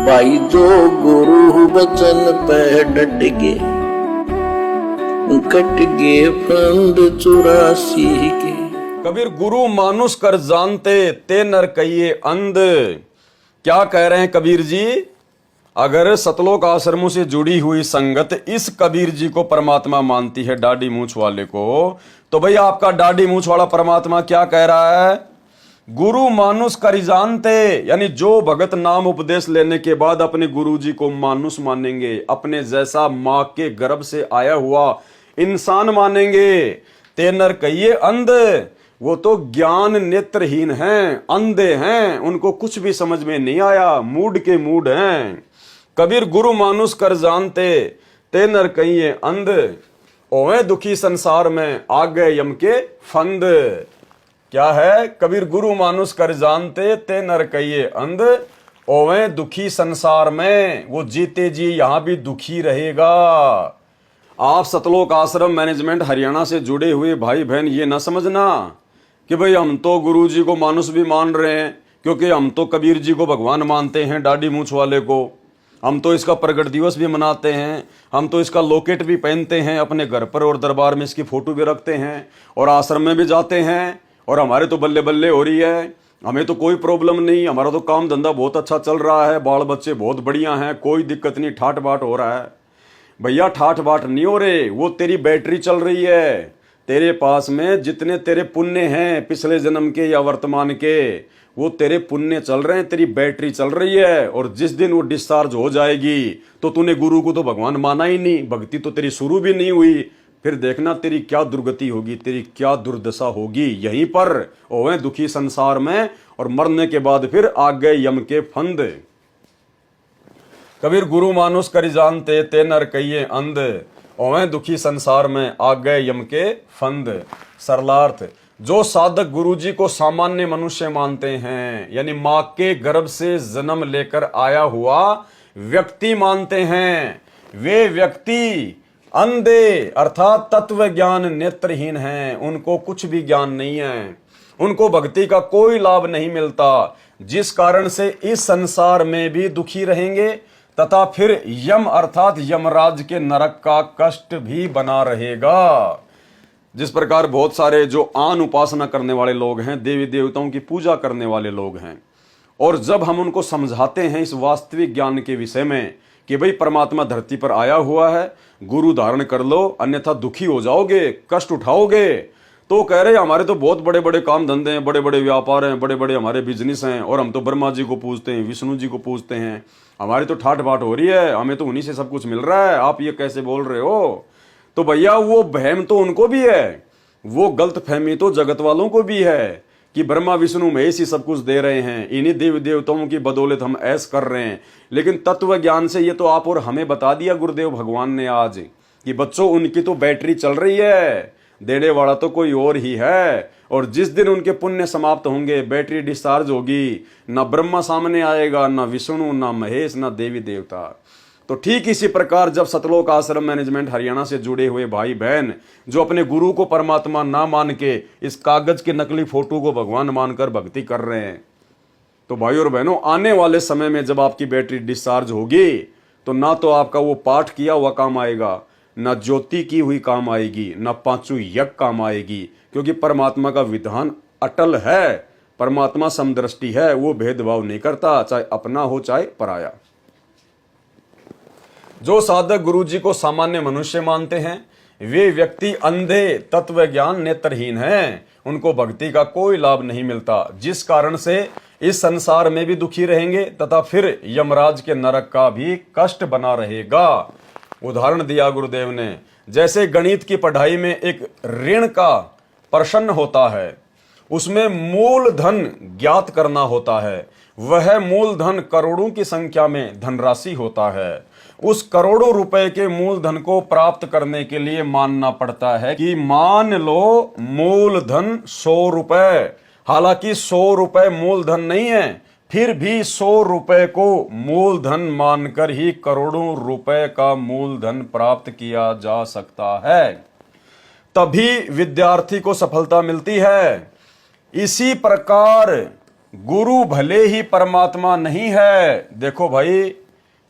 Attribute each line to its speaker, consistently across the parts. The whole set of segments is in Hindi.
Speaker 1: भाई जो गुरु बचन पे डट गे, कट गे फंद 84 के।
Speaker 2: कबीर गुरु मानुष कर जानते ते नर कहिए अंध। क्या कह रहे हैं कबीर जी? अगर सतलोक आश्रमों से जुड़ी हुई संगत इस कबीर जी को परमात्मा मानती है, दाढ़ी मूंछ वाले को, तो भाई आपका दाढ़ी मूंछ वाला परमात्मा क्या कह रहा है? गुरु मानुष कर जानते, यानी जो भगत नाम उपदेश लेने के बाद अपने गुरु जी को मानुष मानेंगे, अपने जैसा मां के गर्भ से आया हुआ इंसान मानेंगे, ते नर कहिए अंध, वो तो ज्ञान नेत्रहीन हैं, अंधे हैं, उनको कुछ भी समझ में नहीं आया, मूड के मूड हैं। कबीर गुरु मानुष कर जानते ते नर कहिए अंध, ओवे दुखी संसार में आ गए यम के फंद। क्या है? कबीर गुरु मानुष कर जानते ते नर कहिए अंध, ओवे दुखी संसार में, वो जीते जी यहां भी दुखी रहेगा। आप सतलोक आश्रम मैनेजमेंट हरियाणा से जुड़े हुए भाई बहन ये ना समझना कि भाई हम तो गुरु जी को मानुष भी मान रहे हैं, क्योंकि हम तो कबीर जी को भगवान मानते हैं, दाढ़ी मूंछ वाले को। हम तो इसका प्रगट दिवस भी मनाते हैं, हम तो इसका लॉकेट भी पहनते हैं, अपने घर पर और दरबार में इसकी फोटो भी रखते हैं, और आश्रम में भी जाते हैं, और हमारे तो बल्ले बल्ले हो रही है, हमें तो कोई प्रॉब्लम नहीं, हमारा तो काम धंधा बहुत अच्छा चल रहा है, बाल बच्चे बहुत बढ़िया हैं, कोई दिक्कत नहीं, ठाट बाट हो रहा है। भैया ठाट बाट नहीं हो रहे, वो तेरी बैटरी चल रही है। तेरे पास में जितने तेरे पुण्य हैं पिछले जन्म के या वर्तमान के, वो तेरे पुण्य चल रहे हैं, तेरी बैटरी चल रही है, और जिस दिन वो डिस्चार्ज हो जाएगी तो तूने गुरु को तो भगवान माना ही नहीं, भक्ति तो तेरी शुरू भी नहीं हुई, फिर देखना तेरी क्या दुर्गति होगी, तेरी क्या दुर्दशा होगी। यहीं पर ओवे दुखी संसार में, और मरने के बाद फिर आ गए यम के फंद। कबीर गुरु मानुष कर जानते ते नर कहिए अंध, ओवे दुखी संसार में आ गए यम के फंद। सरलार्थ, जो साधक गुरु जी को सामान्य मनुष्य मानते हैं, यानी मां के गर्भ से जन्म लेकर आया हुआ व्यक्ति मानते हैं, वे व्यक्ति अंधे अर्थात तत्व ज्ञान नेत्रहीन हैं, उनको कुछ भी ज्ञान नहीं है, उनको भक्ति का कोई लाभ नहीं मिलता, जिस कारण से इस संसार में भी दुखी रहेंगे तथा फिर यम अर्थात यमराज के नरक का कष्ट भी बना रहेगा। जिस प्रकार बहुत सारे जो आन उपासना करने वाले लोग हैं, देवी देवताओं की पूजा करने वाले लोग हैं, और जब हम उनको समझाते हैं इस वास्तविक ज्ञान के विषय में कि भाई परमात्मा धरती पर आया हुआ है, गुरु धारण कर लो अन्यथा दुखी हो जाओगे, कष्ट उठाओगे, तो कह रहे हमारे तो बहुत बड़े बड़े काम धंधे हैं, बड़े बड़े व्यापार हैं, बड़े बड़े हमारे बिजनेस हैं, और हम तो ब्रह्मा जी को पूजते हैं, विष्णु जी को पूजते हैं, हमारी तो ठाट बाट हो रही है, हमें तो उन्हीं से सब कुछ मिल रहा है, आप ये कैसे बोल रहे हो? तो भैया वो वहम तो उनको भी है, वो गलत फहमी तो जगत वालों को भी है कि ब्रह्मा विष्णु महेश ही सब कुछ दे रहे हैं, इन्हीं देवी देवताओं की बदौलत हम ऐस कर रहे हैं। लेकिन तत्व ज्ञान से ये तो आप और हमें बता दिया गुरुदेव भगवान ने आज कि बच्चों उनकी तो बैटरी चल रही है, देने वाला तो कोई और ही है, और जिस दिन उनके पुण्य समाप्त होंगे, बैटरी डिस्चार्ज होगी, ना ब्रह्मा सामने आएगा, ना विष्णु, ना महेश, ना देवी देवता। तो ठीक इसी प्रकार जब सतलोक आश्रम मैनेजमेंट हरियाणा से जुड़े हुए भाई बहन जो अपने गुरु को परमात्मा ना मान के इस कागज के नकली फोटो को भगवान मानकर भक्ति कर रहे हैं, तो भाई और बहनों आने वाले समय में जब आपकी बैटरी डिस्चार्ज होगी तो ना तो आपका वो पाठ किया हुआ काम आएगा, ना ज्योति की हुई काम आएगी, ना पांचों यज्ञ काम आएगी, क्योंकि परमात्मा का विधान अटल है, परमात्मा समदृष्टि है, वो भेदभाव नहीं करता, चाहे अपना हो चाहे पराया। जो साधक गुरु जी को सामान्य मनुष्य मानते हैं, वे व्यक्ति अंधे तत्व ज्ञान नेत्रहीन हैं, उनको भक्ति का कोई लाभ नहीं मिलता, जिस कारण से इस संसार में भी दुखी रहेंगे तथा फिर यमराज के नरक का भी कष्ट बना रहेगा। उदाहरण दिया गुरुदेव ने, जैसे गणित की पढ़ाई में एक ऋण का प्रश्न होता है, उसमें मूलधन ज्ञात करना होता है, वह मूलधन करोड़ों की संख्या में धनराशि होता है। उस करोड़ों रुपए के मूलधन को प्राप्त करने के लिए मानना पड़ता है कि मान लो मूलधन 100 रुपए, हालांकि 100 रुपए मूलधन नहीं है, फिर भी 100 रुपए को मूलधन मानकर ही करोड़ों रुपए का मूलधन प्राप्त किया जा सकता है, तभी विद्यार्थी को सफलता मिलती है। इसी प्रकार गुरु भले ही परमात्मा नहीं है। देखो भाई,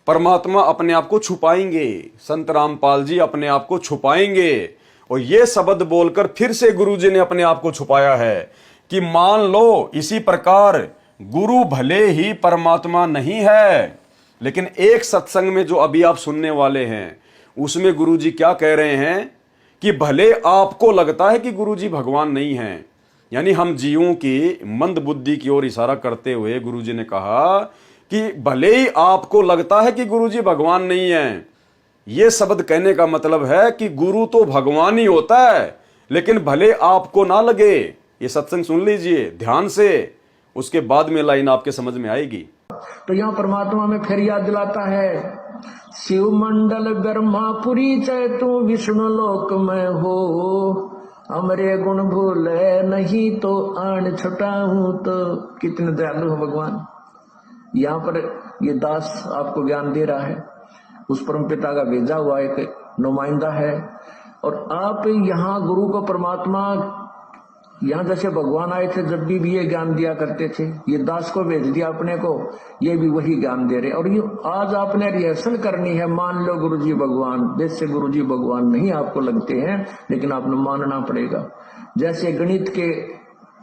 Speaker 2: परमात्मा अपने आप को छुपाएंगे, संत रामपाल जी अपने आप को छुपाएंगे। और ये शब्द बोलकर फिर से गुरु जी ने अपने आप को छुपाया है कि मान लो इसी प्रकार गुरु भले ही परमात्मा नहीं है, लेकिन एक सत्संग में जो अभी आप सुनने वाले हैं उसमें गुरु जी क्या कह रहे हैं कि भले आपको लगता है कि गुरु जी भगवान नहीं हैं, यानी हम जीवों की मंद बुद्धि की ओर इशारा करते हुए गुरु जी ने कहा कि भले ही आपको लगता है कि गुरु जी भगवान नहीं है। ये शब्द कहने का मतलब है कि गुरु तो भगवान ही होता है, लेकिन भले आपको ना लगे। ये सत्संग सुन लीजिए ध्यान से, उसके बाद में लाइन आपके समझ में आएगी।
Speaker 3: तो यहाँ परमात्मा में फिर याद दिलाता है, शिव मंडल ब्रह्मापुरी चै तू विष्णु लोक में हो, हमरे गुण भूले नहीं तो आन छुटाऊं। तो कितने दयालु है भगवान। यहाँ पर ये दास आपको ज्ञान दे रहा है, उस परम पिता का भेजा हुआ एक नुमाइंदा है। और आप यहाँ गुरु को परमात्मा, यहाँ जैसे भगवान आए थे जब भी ये ज्ञान दिया करते थे, ये दास को भेज दिया अपने को, ये भी वही ज्ञान दे रहे। और ये आज आपने रिहर्सल करनी है। मान लो गुरुजी भगवान, वैसे गुरुजी भगवान नहीं आपको लगते हैं, लेकिन आपने मानना पड़ेगा। जैसे गणित के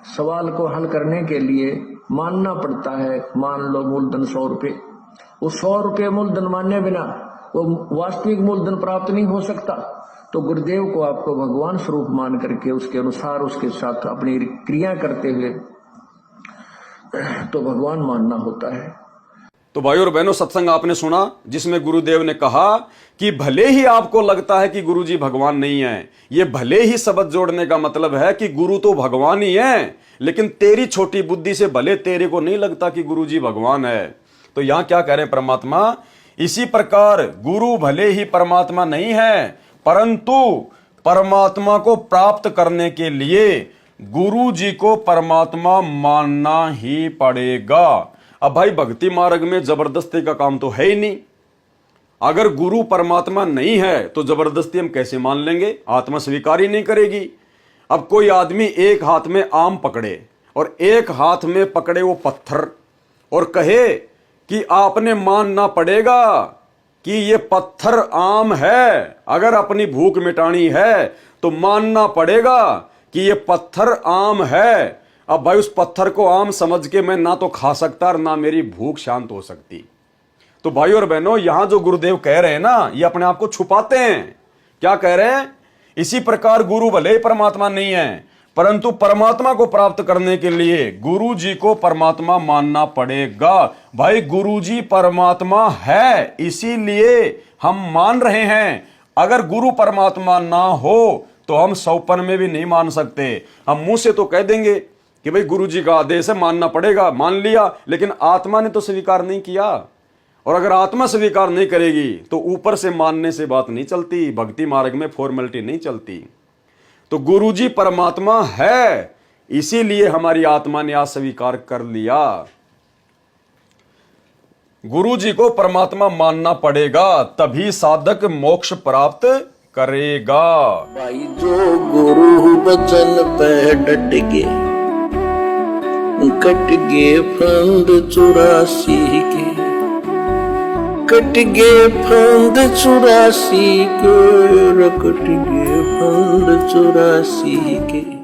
Speaker 3: सवाल को हल करने के लिए मानना पड़ता है, मान लो मूलधन 100 रुपए, वो 100 रुपए मूलधन माने बिना वो वास्तविक मूलधन प्राप्त नहीं हो सकता। तो गुरुदेव को आपको भगवान स्वरूप मान करके उसके अनुसार उसके साथ अपनी क्रिया करते हुए तो भगवान मानना होता है।
Speaker 2: तो भाई और बहनों, सत्संग आपने सुना जिसमें गुरुदेव ने कहा कि भले ही आपको लगता है कि गुरुजी भगवान नहीं है। ये भले ही शब्द जोड़ने का मतलब है कि गुरु तो भगवान ही है, लेकिन तेरी छोटी बुद्धि से भले तेरे को नहीं लगता कि गुरुजी भगवान है। तो यहां क्या कह रहे हैं परमात्मा, इसी प्रकार गुरु भले ही परमात्मा नहीं है, परंतु परमात्मा को प्राप्त करने के लिए गुरु जी को परमात्मा मानना ही पड़ेगा। अब भाई भक्ति मार्ग में जबरदस्ती का काम तो है ही नहीं। अगर गुरु परमात्मा नहीं है तो जबरदस्ती हम कैसे मान लेंगे, आत्मा स्वीकार ही नहीं करेगी। अब कोई आदमी एक हाथ में आम पकड़े और एक हाथ में पकड़े वो पत्थर और कहे कि आपने मानना पड़ेगा कि ये पत्थर आम है, अगर अपनी भूख मिटानी है तो मानना पड़ेगा कि ये पत्थर आम है। अब भाई उस पत्थर को आम समझ के मैं ना तो खा सकता और ना मेरी भूख शांत हो सकती। तो भाई और बहनों, यहां जो गुरुदेव कह रहे हैं ना, ये अपने आप को छुपाते हैं। क्या कह रहे हैं, इसी प्रकार गुरु भले ही परमात्मा नहीं है, परंतु परमात्मा को प्राप्त करने के लिए गुरु जी को परमात्मा मानना पड़ेगा। भाई गुरु जी परमात्मा है, इसीलिए हम मान रहे हैं। अगर गुरु परमात्मा ना हो तो हम सौपन में भी नहीं मान सकते। हम मुंह से तो कह देंगे कि भाई गुरु जी का आदेश है, मानना पड़ेगा, मान लिया, लेकिन आत्मा ने तो स्वीकार नहीं किया। और अगर आत्मा स्वीकार नहीं करेगी तो ऊपर से मानने से बात नहीं चलती, भक्ति मार्ग में फॉर्मेलिटी नहीं चलती। तो गुरुजी परमात्मा है, इसीलिए हमारी आत्मा ने आज स्वीकार कर लिया। गुरुजी को परमात्मा मानना पड़ेगा, तभी साधक मोक्ष प्राप्त करेगा।
Speaker 1: भाई जो गुरु बचन पे डट के कट गे फंद 84 के, कट गे फंद 84 के, कट गे फंद 84 के।